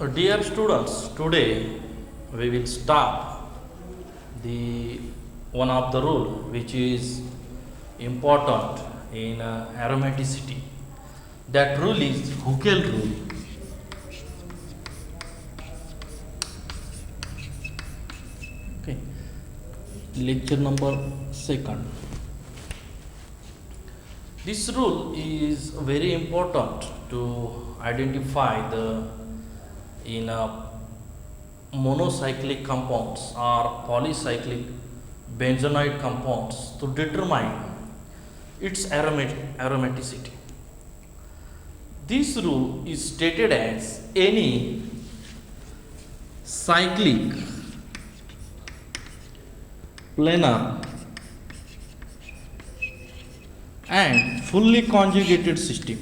Dear students, today we will start the one of the rule which is important in aromaticity. That rule is Huckel rule. Okay, lecture number 2nd. This rule is very important to identify the in monocyclic compounds or polycyclic benzenoid compounds to determine its aromaticity. This rule is stated as any cyclic planar and fully conjugated system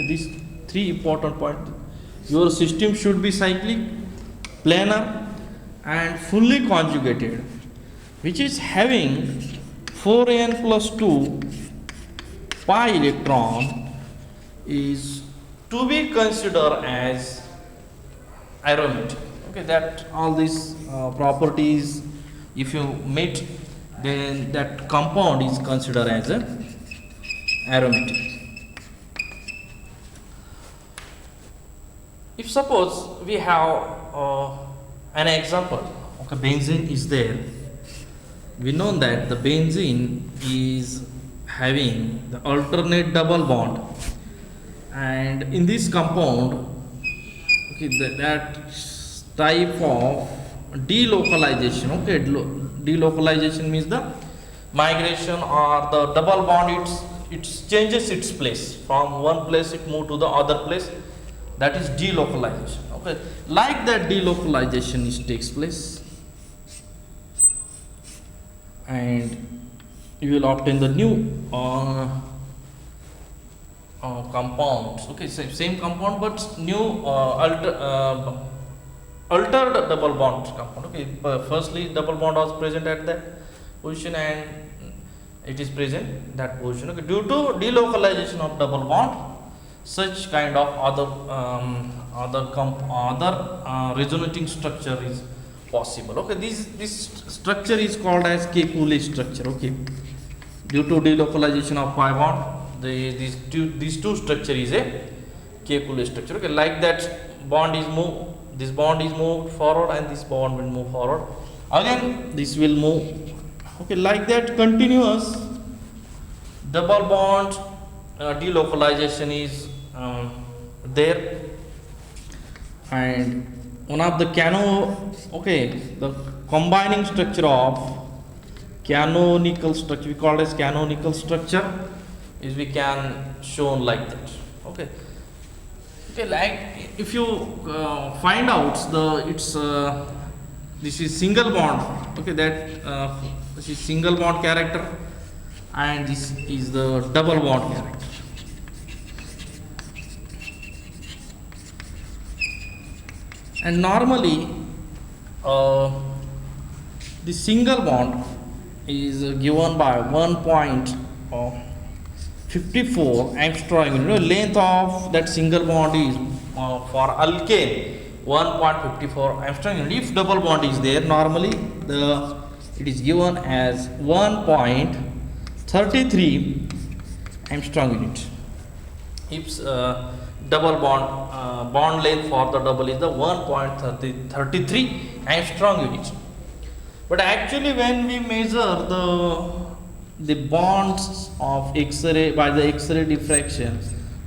these three important points. Your system should be cyclic, planar and fully conjugated, which is having 4n plus 2 pi electron is to be considered as aromatic. Okay, that all these properties, if you meet, then that compound is considered as a aromatic. If suppose we have an example, okay, benzene is there. We know that the benzene is having the alternate double bond, and in this compound, okay, that type of delocalization. Okay, delocalization means the migration or the double bond. It changes its place from one place. It move to the other place. That is delocalization. Okay, like that delocalization takes place, and you will obtain the new compounds. Okay, same compound but new altered double bond compound. Okay, firstly double bond was present at that position and it is present that position. Okay, due to delocalization of double bond, such kind of other resonating structure is possible. Okay, this structure is called as Hückel structure. Okay, due to delocalization of pi bond, these two structure is a Hückel structure. Okay, like that bond is moved, this bond is moved forward and this bond will move forward. Again, this will move. Okay, like that continuous double bond delocalization is there, and one of the the combining structure of canonical structure, we call it as canonical structure, is we can shown like that. Okay, like if you find out this is single bond. Okay, that this is single bond character and this is the double bond character. And normally the single bond is given by 1.54 angstrom unit. Length of that single bond is for alkane 1.54 angstrom unit. If double bond is there, normally it is given as 1.33 angstrom unit. If double bond length for the double is the 1.33 angstrom unit. But actually when we measure the bonds of X-ray by the X-ray diffraction,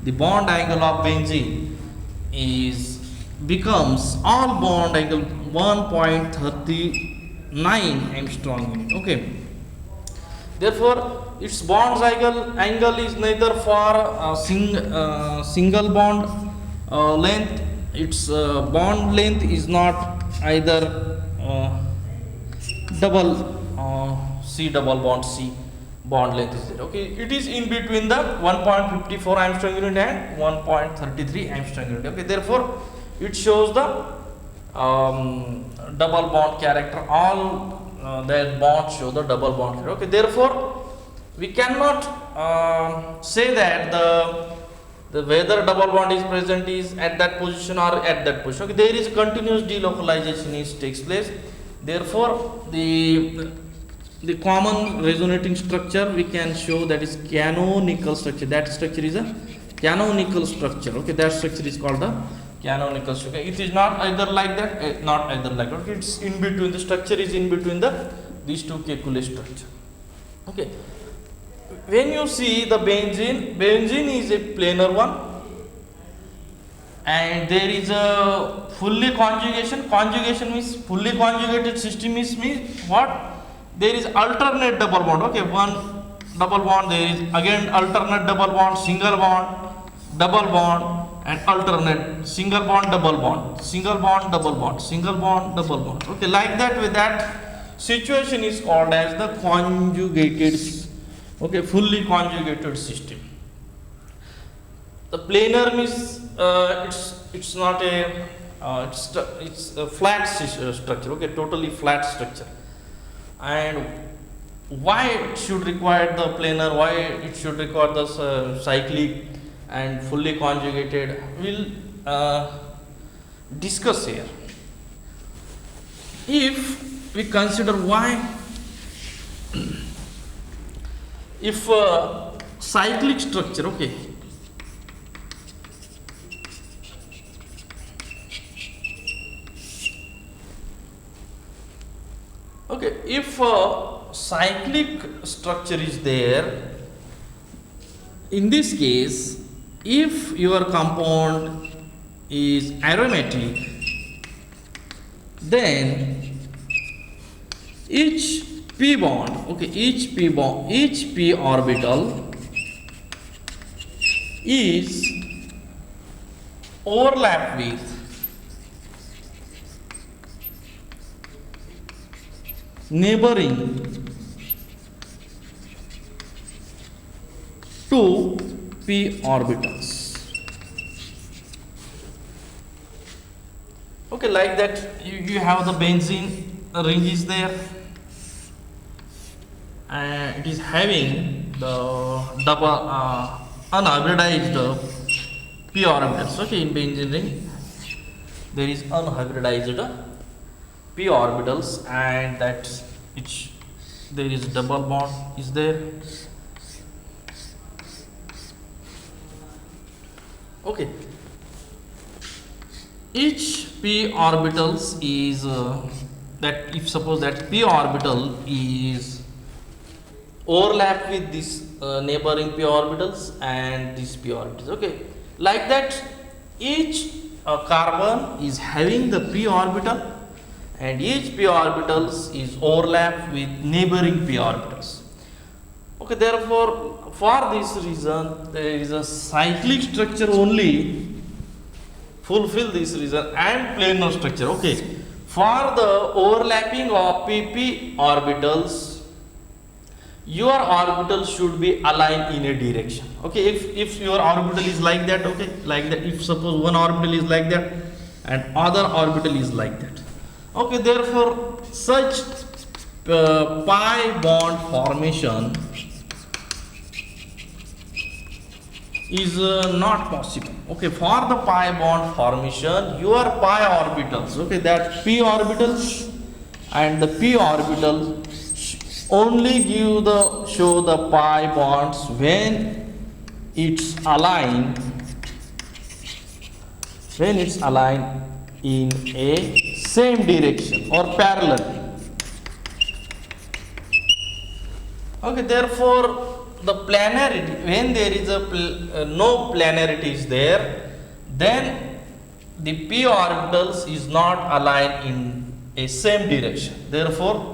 the bond angle of benzene becomes all bond angle 1.39 angstrom unit. Okay, therefore its bond angle is neither for single bond length. Its bond length is not either double C double bond C bond length is there. Okay, it is in between the 1.54 angstrom unit and 1.33 angstrom unit. Okay, therefore it shows the double bond character. All that bond show the double bond here. Okay, therefore we cannot say that the whether double bond is present is at that position or at that position. Okay, there is continuous delocalization takes place. Therefore the common resonating structure we can show, that is canonical structure. That structure is a canonical structure. Okay, that structure is called the canonical structure. It is not either like that, not either like that. Okay, it's in between. The structure is in between these two Hückel structure. Okay, when you see the benzene is a planar one, and there is a fully conjugation. Conjugation means fully conjugated system means what? There is alternate double bond. Okay, one double bond, there is again alternate double bond, single bond, double bond, and alternate single bond, double bond, single bond, double bond, single bond, double bond. Okay, like that, with that situation is called as the conjugated, okay, fully conjugated system. The planar means it's not a it's a flat structure. Okay, totally flat structure. And why it should require the planar, why it should require the cyclic and fully conjugated, we'll discuss here. If we consider why, if cyclic structure, okay, okay, if cyclic structure is there, in this case, if your compound is aromatic, then each p bond, okay, each p orbital is overlapped with neighboring two p orbitals. Okay, like that you have the benzene ring is there, and it is having the double unhybridized p orbitals. Okay, in benzene ring there is unhybridized p orbitals, and that there is double bond is there. Okay, each p orbitals is that if suppose that p orbital is overlapped with this neighboring p orbitals and these p orbitals. Okay, like that each carbon is having the p orbital, and each p orbitals is overlapped with neighboring p orbitals. Okay, therefore for this reason there is a cyclic structure only fulfill this reason, and planar structure. Okay, for the overlapping of p orbitals, your orbital should be aligned in a direction. Okay, if your orbital is like that, okay, like that, if suppose one orbital is like that and other orbital is like that, okay, therefore such pi bond formation is not possible. Okay, for the pi bond formation, your pi orbitals, okay, that p orbitals and the p orbital only show the pi bonds when it's aligned in a same direction or parallel. Okay, therefore the planarity, when there is a no planarity is there, then the p orbitals is not aligned in a same direction. Therefore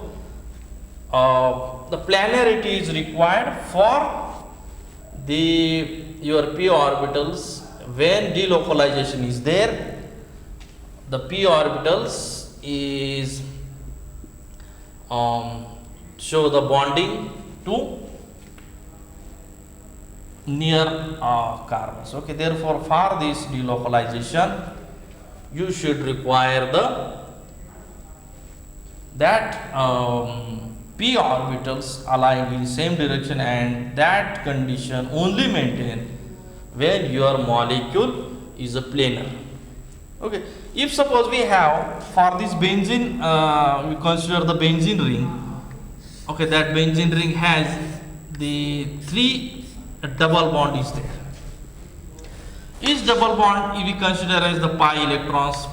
the planarity is required for your p orbitals. When delocalization is there, the p orbitals is show the bonding to near carbons. Okay, therefore for this delocalization you should require the that p orbitals align in same direction, and that condition only maintain when your molecule is a planar. Okay, if suppose we have for this benzene, we consider the benzene ring. Okay, that benzene ring has the 3 double bond is there. Each double bond we consider as the pi electrons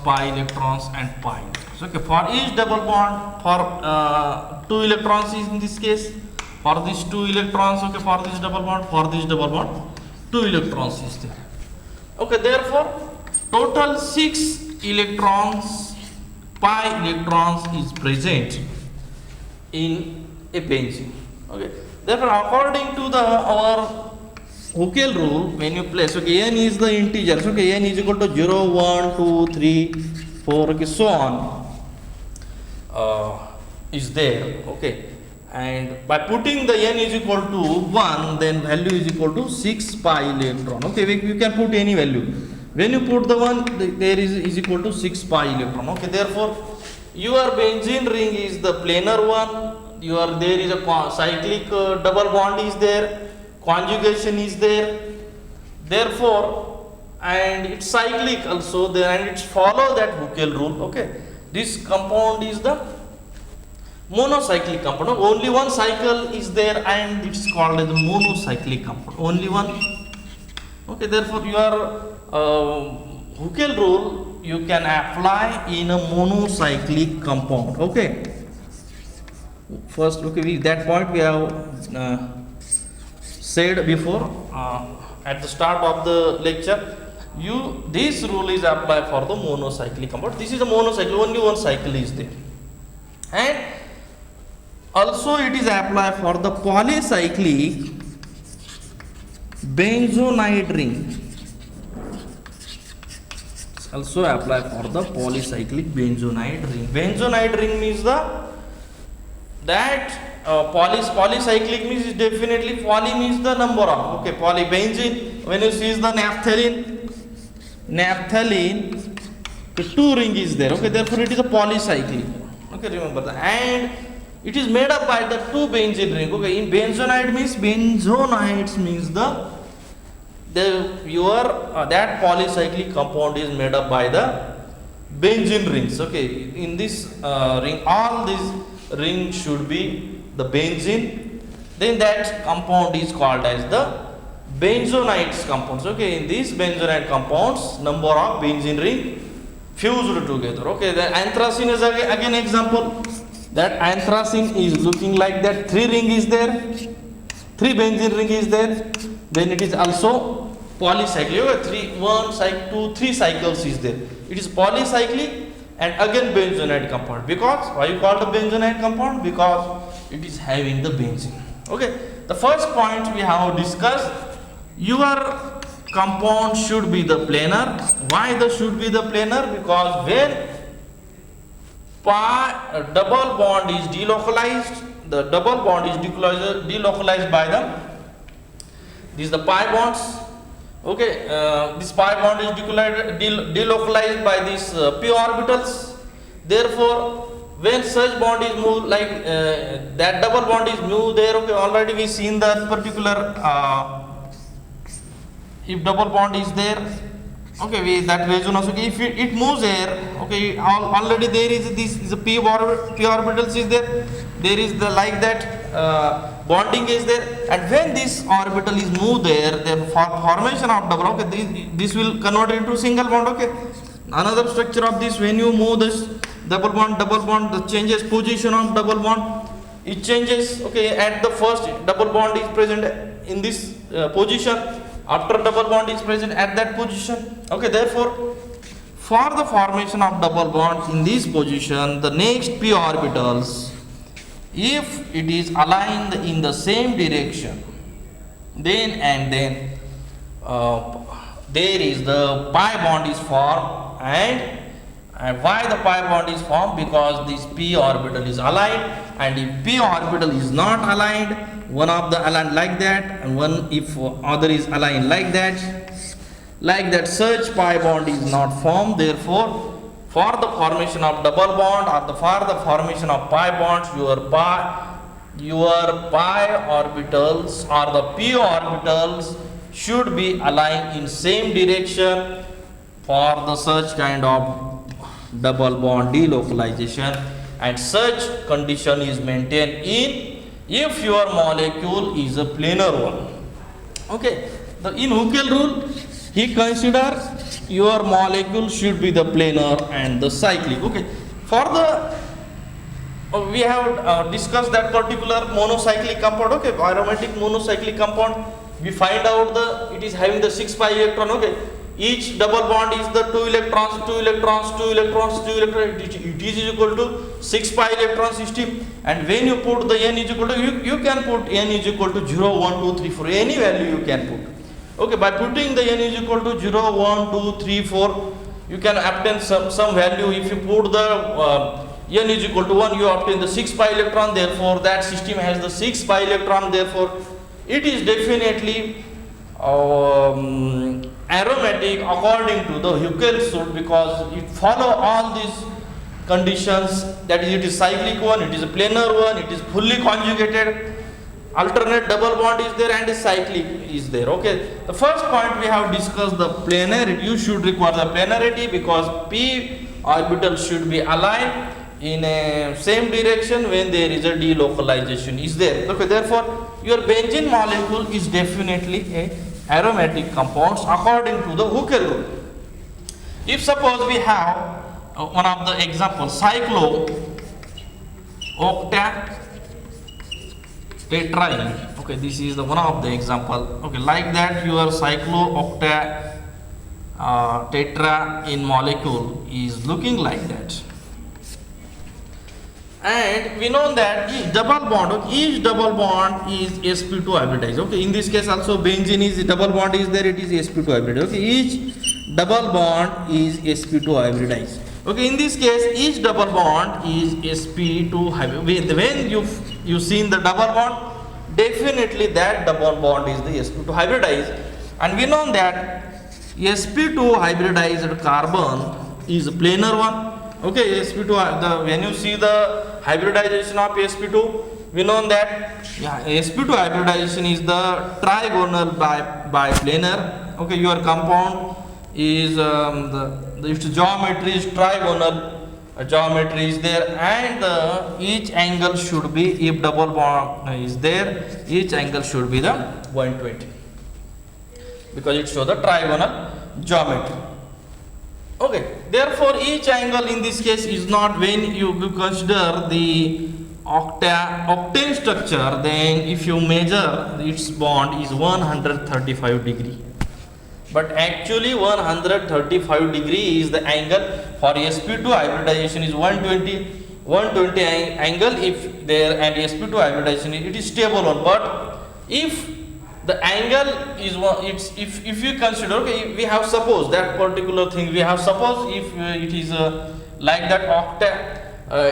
and pi electrons. Okay, for each double bond, for 2 electrons is in this case, for these 2 electrons, okay, for this double bond, 2 electrons is there. Okay, therefore total 6 electrons, pi electrons is present in a benzene. Okay, therefore according to our Hückel rule, when you place, okay, n is the integers, okay, n is equal to 0, 1, 2, 3, 4, okay, so on, is there, okay, and by putting the n is equal to 1, then value is equal to 6 pi electron. Okay, you can put any value. When you put the 1, there is equal to 6 pi electron. Okay, therefore your benzene ring is the planar one. There is a cyclic double bond is there, conjugation is there, therefore, and it's cyclic also there, and it's follow that Hückel rule. Okay, this compound is the monocyclic compound. Only one cycle is there, and it's called as the monocyclic compound. Only one. Okay, therefore your Hückel rule you can apply in a monocyclic compound. Okay, first, okay, that point we have said before at the start of the lecture. This rule is applied for the monocyclic compound. This is a monocycle, only one cycle is there, and also it is applied for the polycyclic benzonide ring. Also apply for the polycyclic benzonide ring. Benzonide ring means polycyclic means is definitely poly means the number of, okay, polybenzene. When you see the naphthalene, the 2 ring is there. Okay, therefore it is a polycyclic. Okay, remember that. And it is made up by the 2 benzene ring. Okay, in benzonide means that polycyclic compound is made up by the benzene rings. Okay, in this ring, all these rings should be the benzene, then that compound is called as the benzonide compounds. Okay, in these benzonide compounds, number of benzene ring fused together. Okay, the anthracene is again example. That anthracene is looking like that. 3 ring is there, 3 benzene ring is there. Then it is also polycyclic. Okay, 3 cycles is there. It is polycyclic and again benzonide compound. Because why you call the benzonide compound? Because it is having the benzene. Okay, the first point we have discussed, your compound should be the planar. Why the should be the planar? Because when double bond is delocalized, the double bond is delocalized by the pi bonds. Okay, this pi bond is delocalized by these p orbitals. Therefore, when such bond is moved, like that double bond is moved there. Okay, already we seen that particular if double bond is there. Okay, that resonance. Okay, if it moves there. Okay, already there is this p orbitals is there. There is the like that bonding is there, and when this orbital is moved there, the formation of double. Okay, this will convert into single bond. Okay, another structure of this, when you move this double bond, the changes position of double bond. It changes. Okay, at the first double bond is present in this position. After double bond is present at that position. Okay, therefore, for the formation of double bonds in this position, the next p orbitals, if it is aligned in the same direction, then there is the pi bond is formed. And why the pi bond is formed? Because this p orbital is aligned, and if p orbital is not aligned, one of the aligned like that, and one if other is aligned like that, such pi bond is not formed. Therefore, for the formation of double bond or for the formation of pi bonds, your pi orbitals or the p orbitals should be aligned in same direction for the such kind of double bond delocalization, and such condition is maintained if your molecule is a planar one. Okay, in Huckel rule, he consider your molecule should be the planar and the cyclic. Okay, for the we have discussed that particular monocyclic compound. Okay, aromatic monocyclic compound, we find out it is having the 6 pi electron. Okay, each double bond is the 2 electrons, 2 electrons, 2 electrons, 2 electrons. It is equal to 6 pi electron system. And when you put the n is equal to, you can put n is equal to 0, 1, 2, 3, 4, any value you can put. Okay, by putting the n is equal to 0, 1, 2, 3, 4, you can obtain some value. If you put the n is equal to 1, you obtain the 6 pi electron. Therefore, that system has the 6 pi electron. Therefore, it is definitely aromatic according to the Hückel rule, because it follow all these conditions. That is, it is cyclic one, it is a planar one, it is fully conjugated, alternate double bond is there, and a cyclic is there. Okay, the first point we have discussed the planarity. You should require the planarity because p orbital should be aligned in a same direction when there is a delocalization is there. Okay, therefore your benzene molecule is definitely a aromatic compounds according to the Huckel rule. If suppose we have one of the examples, cyclo-octatetraene. Okay, this is the one of the example. Okay, like that your cyclo-octatetra in molecule is looking like that. And we know that each double bond is sp2 hybridized. Okay, in this case also benzene is double bond is there, it is sp2 hybridized. Okay, each double bond is sp2 hybridized. Okay, in this case each double bond is sp2 hybridized. When you seen the double bond, definitely that double bond is the sp2 hybridized. And we know that sp2 hybridized carbon is a planar one. Okay, sp2, when you see the hybridization of sp2, we know that sp2 hybridization is the trigonal biplanar. Okay, your compound is its geometry is trigonal geometry is there, and each angle should be, if double bond is there, each angle should be the 120 because it shows the trigonal geometry. Okay, therefore each angle in this case is not, when you consider the octane structure, then if you measure its bond is 135 degree, but actually 135 degree is the angle. For sp2 hybridization is 120 angle if there, and sp2 hybridization it is stable one. But if the angle is if you consider, okay, we have suppose that particular thing, we have suppose if it is like that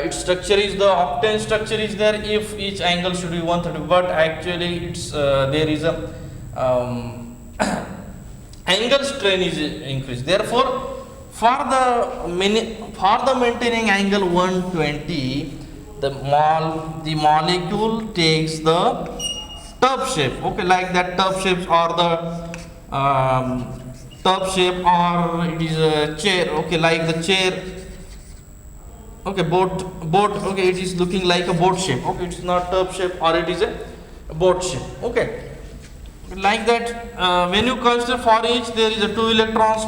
its structure is the octane structure is there, if each angle should be 130, but actually it's there is a angle strain is increased. Therefore, for the maintaining angle 120, the molecule takes the tub shape. Okay, like that tub shapes, or the tub shape, or it is a chair. Okay, like the chair. Okay, boat. Okay, it is looking like a boat shape. Okay, it's not tub shape, or it is a boat shape. Okay, like that. When you consider for each, there is a 2 electrons,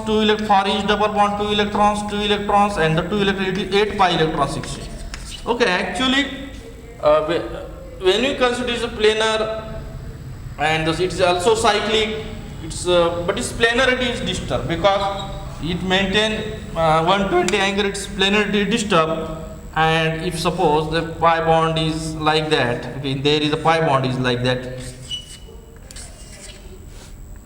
for each double bond 2 electrons, and the 2 electrons, it is 8 pi electron 60. Okay, actually, when you consider it's a planar, and it is also cyclic, but its planarity is disturbed because it maintain 120 angle, its planarity is disturbed. And if suppose the pi bond is like that, okay, there is a pi bond is like that.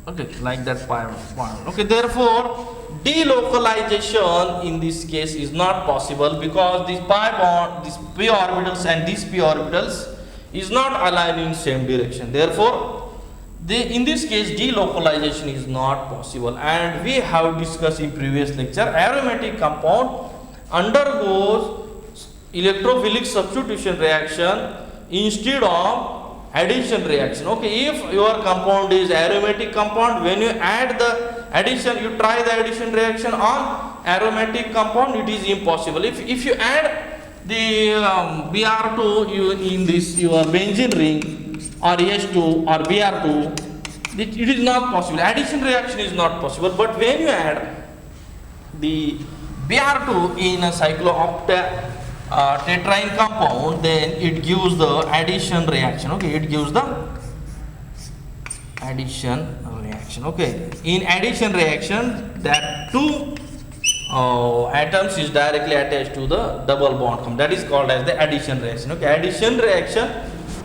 Okay, like that pi bond. Okay, therefore delocalization in this case is not possible because this pi bond, these p orbitals and these p orbitals is not aligned in same direction. Therefore, in this case delocalization is not possible. And we have discussed in previous lecture, aromatic compound undergoes electrophilic substitution reaction instead of addition reaction. Okay, if your compound is aromatic compound, when you add the addition, you try the addition reaction on aromatic compound, it is impossible. If you add the Br2 in this your benzene ring or H2 or Br2, it is not possible. Addition reaction is not possible. But when you add the Br2 in a cycloocta tetraene compound, then it gives the addition reaction. Okay, it gives the addition reaction. Okay, in addition reaction, that two atoms is directly attached to the double bond. That is called as the addition reaction. Okay, addition reaction,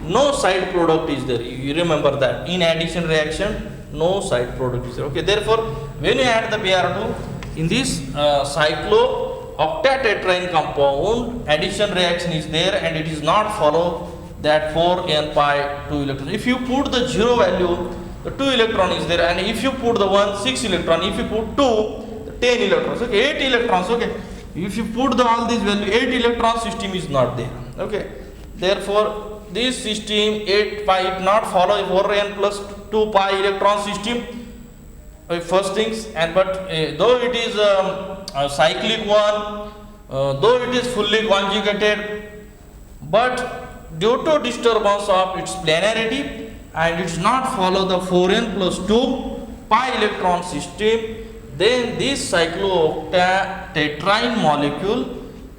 no side product is there. You remember that in addition reaction, no side product is there. Okay, therefore, when you add the Br2 in this cyclooctatetraene compound, addition reaction is there and it is not follow that 4n pi 2 electrons. If you put the 0 value, the 2 electron is there, and if you put the 1, 6 electron, if you put 2, 10 electrons. Okay, 8 electrons. Okay, if you put all these value, 8 electron system is not there. Okay, therefore this system 8 pi it not follow 4n plus 2 pi electron system. First things, and but though it is a cyclic one, though it is fully conjugated, but due to disturbance of its planarity and it does not follow the 4n plus 2 pi electron system, then this cyclooctatetraene molecule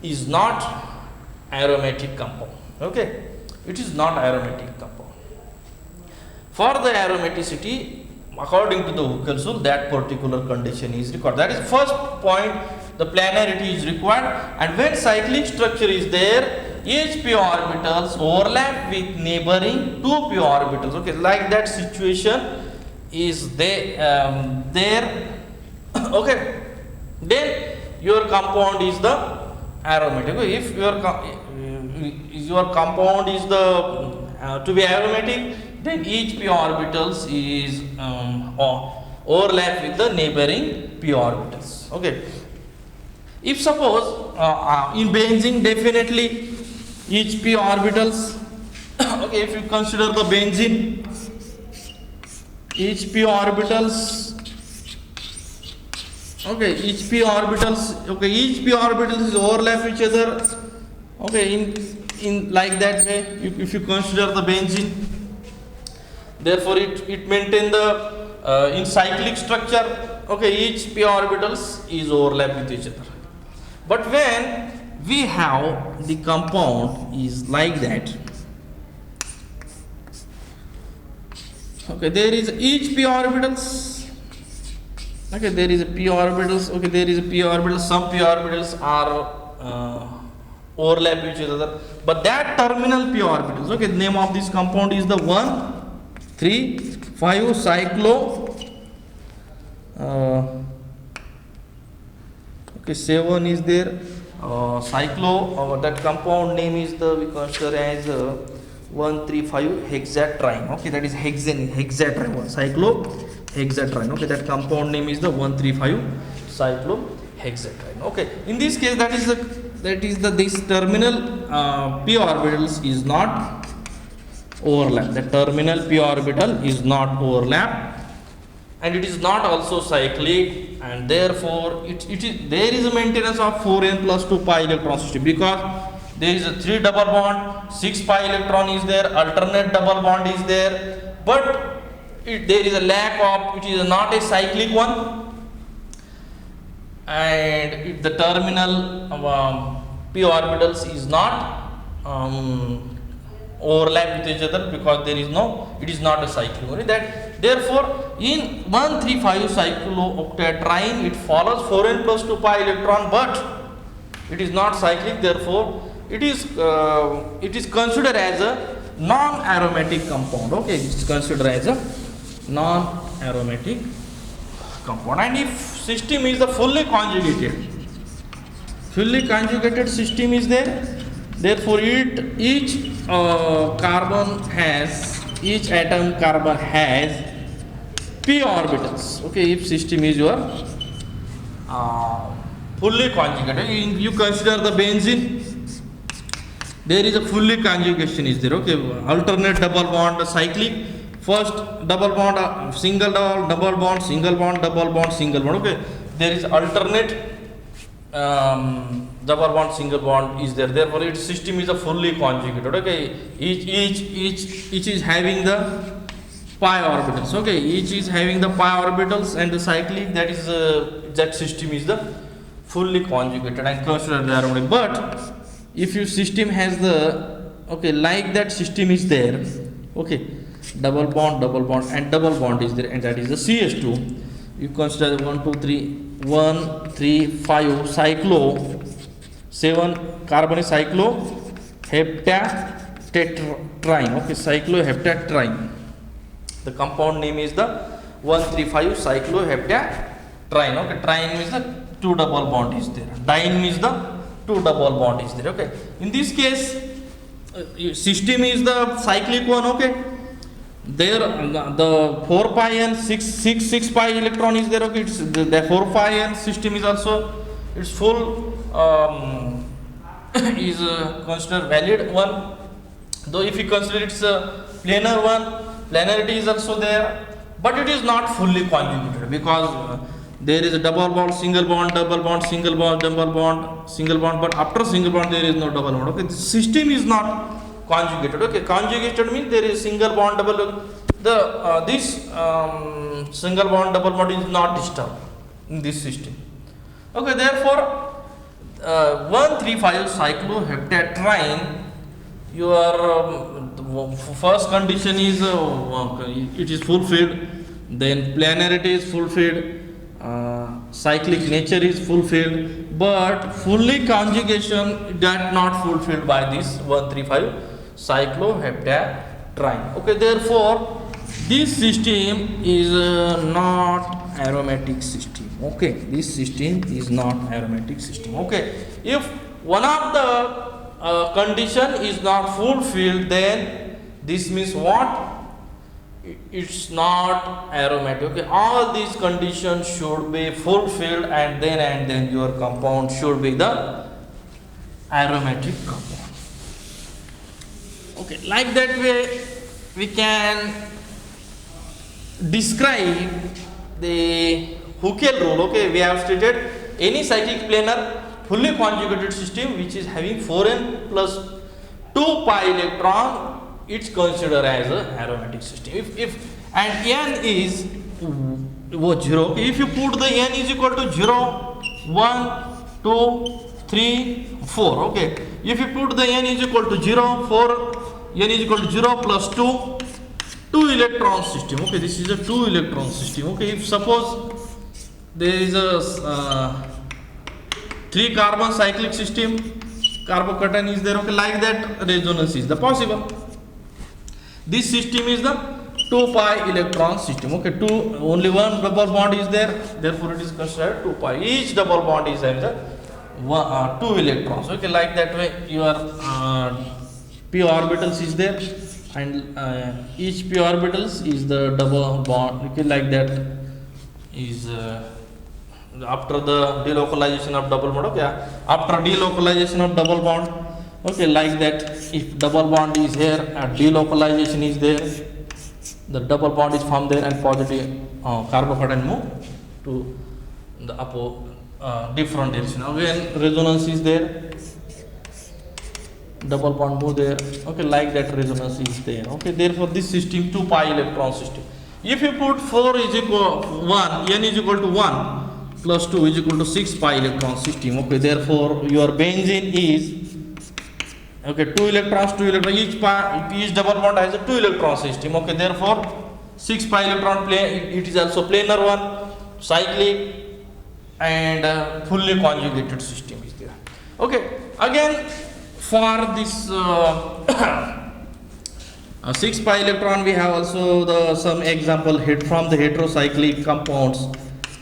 is not aromatic compound. Okay, it is not aromatic compound. For the aromaticity, according to the Huckel rule, that particular condition is required. That is first point, the planarity is required, and when cyclic structure is there, each p orbitals overlap with neighboring 2 p orbitals. Okay, like that situation is there. Okay, then your compound is the aromatic. Okay, if your compound is the to be aromatic, then each p orbitals is overlap with the neighboring p orbitals. Okay, if suppose in benzene, definitely each p orbitals okay, if you consider the benzene, each p orbitals, okay, each p orbitals, okay, each p orbitals is overlap each other. Okay, in like that way, if you consider the benzene, therefore it maintain the in cyclic structure. Okay, each p orbitals is overlap with each other. But when we have the compound is like that, okay, there is each p orbitals, okay, there is a p orbitals, okay, there is a p orbital, some p orbitals are overlap each other, but that terminal p orbitals, okay, the name of this compound is the 1, 3, 5 cyclo, okay, 7 is there, cyclo, that compound name is the, we consider as 1, 3, 5 hexatriene. Okay, that is hexatriene, cyclohexatriene. Okay, that compound name is the 1, 3, 5 cyclohexatriene. Okay, in this case, this terminal p orbitals is not overlap. The terminal p orbital is not overlap, and it is not also cyclic, and therefore there is a maintenance of 4n plus 2 pi electron system, because there is a 3 double bond, 6 pi electron is there, alternate double bond is there, but there is a lack of, it is not a cyclic one, and the terminal p orbitals is not overlap with each other, because there is no, it is not a cyclic only. That therefore in 1, 3, 5 cyclooctatetraene it follows 4n plus 2 pi electron, but it is not cyclic. Therefore it is considered as a non-aromatic compound. Okay, it is considered as a non-aromatic compound. And if system is the fully conjugated system is there, therefore each atom carbon has p orbitals. Okay, if system is your fully conjugated. You consider the benzene, there is a fully conjugation is there, okay. Alternate double bond cyclic, first double bond, single double bond, single bond, double bond, single bond, okay. There is alternate double bond, single bond is there, therefore its system is a fully conjugated, okay. Each is having the pi orbitals, okay. Each is having the pi orbitals, and the cyclic, that is that system is the fully conjugated and considered the aromatic. But if your system has the, okay, like that system is there, okay, double bond and double bond is there, and that is the CH2. You consider 1 2 3 5 cyclo 7 carbon cyclo heptatetrine, okay, cycloheptatetrine. The compound name is the 135 cycloheptatetrine, okay. Trine means the 2 double bond is there, dine means the 2 double bond is there, okay. In this case system is the cyclic one, okay. There the 4 pi and 6 pi electron is there, okay. It's the 4 pi and system is also its full is considered valid one, though if you consider it's a planar one, planarity is also there, but it is not fully conjugated, because there is a double bond, single bond, double bond, single bond, double bond, single bond, but after single bond there is no double bond, okay. The system is not conjugated, okay. Conjugated means there is single bond, double, the this single bond, double bond is not disturbed in this system, okay. Therefore 135 cycloheptatetrine, your first condition is it is fulfilled, then planarity is fulfilled, cyclic nature is fulfilled, but fully conjugation that not fulfilled by this 135 cycloheptatetrine, okay. Therefore this system is not aromatic system, okay. This system is not aromatic system, okay. If one of the condition is not fulfilled, then this means what? It's not aromatic, okay. All these conditions should be fulfilled, and then your compound should be the aromatic compound, okay. Like that way we can describe the Huckel rule, okay. We have stated any cyclic planar fully conjugated system which is having 4n plus 2 pi electron, it's considered as a aromatic system. If and n is 0, if you put the n is equal to 0 1 2 3 4, okay. If you put the n is equal to 0 4, n is equal to 0 plus 2 electron system, okay. This is a 2 electron system, okay. If suppose there is a 3 carbon cyclic system, carbocation is there, okay. Like that resonance is the possible. This system is the 2 pi electron system, okay. Only one double bond is there, therefore it is considered 2 pi. Each double bond is having the 2 electrons, okay. Like that way your p orbitals is there, and each p orbitals is the double bond, okay. Like that is after the delocalization of double bond, okay. After delocalization of double bond, okay, like that if double bond is here and delocalization is there, the double bond is formed there, and positive carbocation move to the different direction, again resonance is there, double bond move there, okay. Like that resonance is there, okay. Therefore this system 2 pi electron system. If you put 4 is equal 1, n is equal to 1 plus 2 is equal to 6 pi electron system, okay. Therefore your benzene is, okay, 2 electrons, each double bond has a 2 electron system, okay. Therefore 6 pi electron it is also planar one, cyclic, and fully conjugated system is there, okay. Again for this 6 pi electron we have also some example hit from the heterocyclic compounds,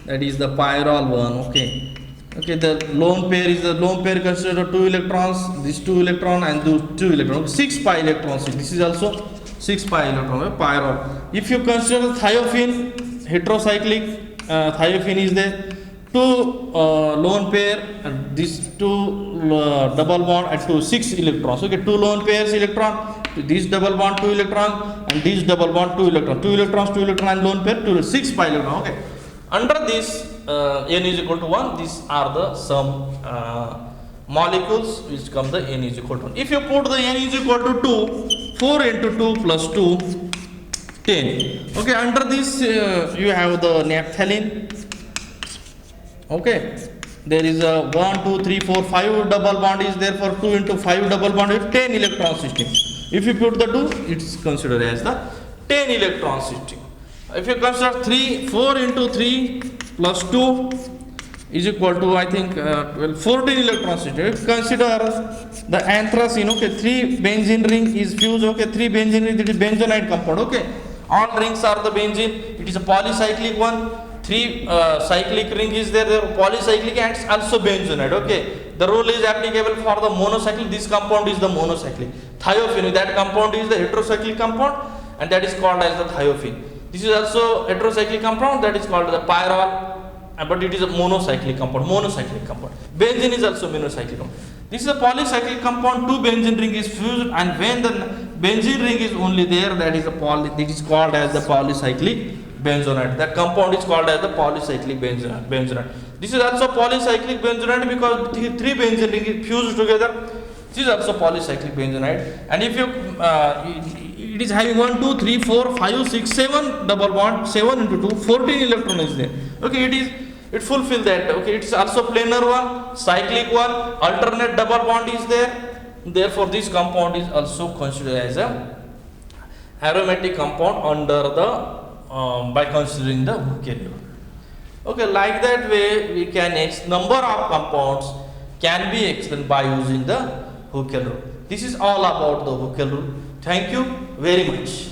that is the pyrrole one, okay. Okay, the lone pair is the lone pair considered 2 electrons, this 2 electron and those 2 electrons, 6 pi electrons. This is also 6 pi electron, pyrrole. If you consider thiophene, heterocyclic, thiophene is there, two lone pair, and these two double bond and two 6 electrons. Okay, two lone pairs electron, this double bond 2 electron, and this double bond 2 electron, 2 electrons, 2 electron, and lone pair 2 6 pi electron. Okay, under this n is equal to 1. These are the some molecules which come the n is equal to 1. If you put the n is equal to 2, 4 into 2 plus 2, 10. Okay, under this you have the naphthalene. Okay, there is a 1, 2, 3, 4, 5 double bond is there for 2 into 5 double bond is 10 electron system. If you put the 2, it's considered as the 10 electron system. If you consider 4 into 3 plus 2 is equal to, I think, 14 electron system. If you consider the anthracene, okay, 3 benzene ring is fused, okay, 3 benzene ring, it is benzoate compound, okay. All rings are the benzene, it is a polycyclic one. 3 cyclic ring is there, polycyclic and also benzoate, okay. The rule is applicable for the monocyclic. This compound is the monocyclic. Thiophene, that compound is the heterocyclic compound, and that is called as the thiophene. This is also heterocyclic compound, that is called the pyrrole, but it is a monocyclic compound. Benzene is also monocyclic compound. This is a polycyclic compound. 2 benzene ring is fused, and when the benzene ring is only there, that is it is called as the polycyclic benzoate. That compound is called as the polycyclic benzoate. This is also polycyclic benzoate because 3 benzene ring is fused together. This is also polycyclic benzoate. And if you it is having 1, 2, 3, 4, 5, 6, 7 double bond, 7 into 2, 14 electron is there. Okay, it fulfill that. Okay, it is also planar one, cyclic one, alternate double bond is there. Therefore, this compound is also considered as a aromatic compound under the by considering the Huckel rule. Okay, like that way we can number of compounds can be explained by using the Huckel rule. This is all about the Huckel rule. Thank you very much.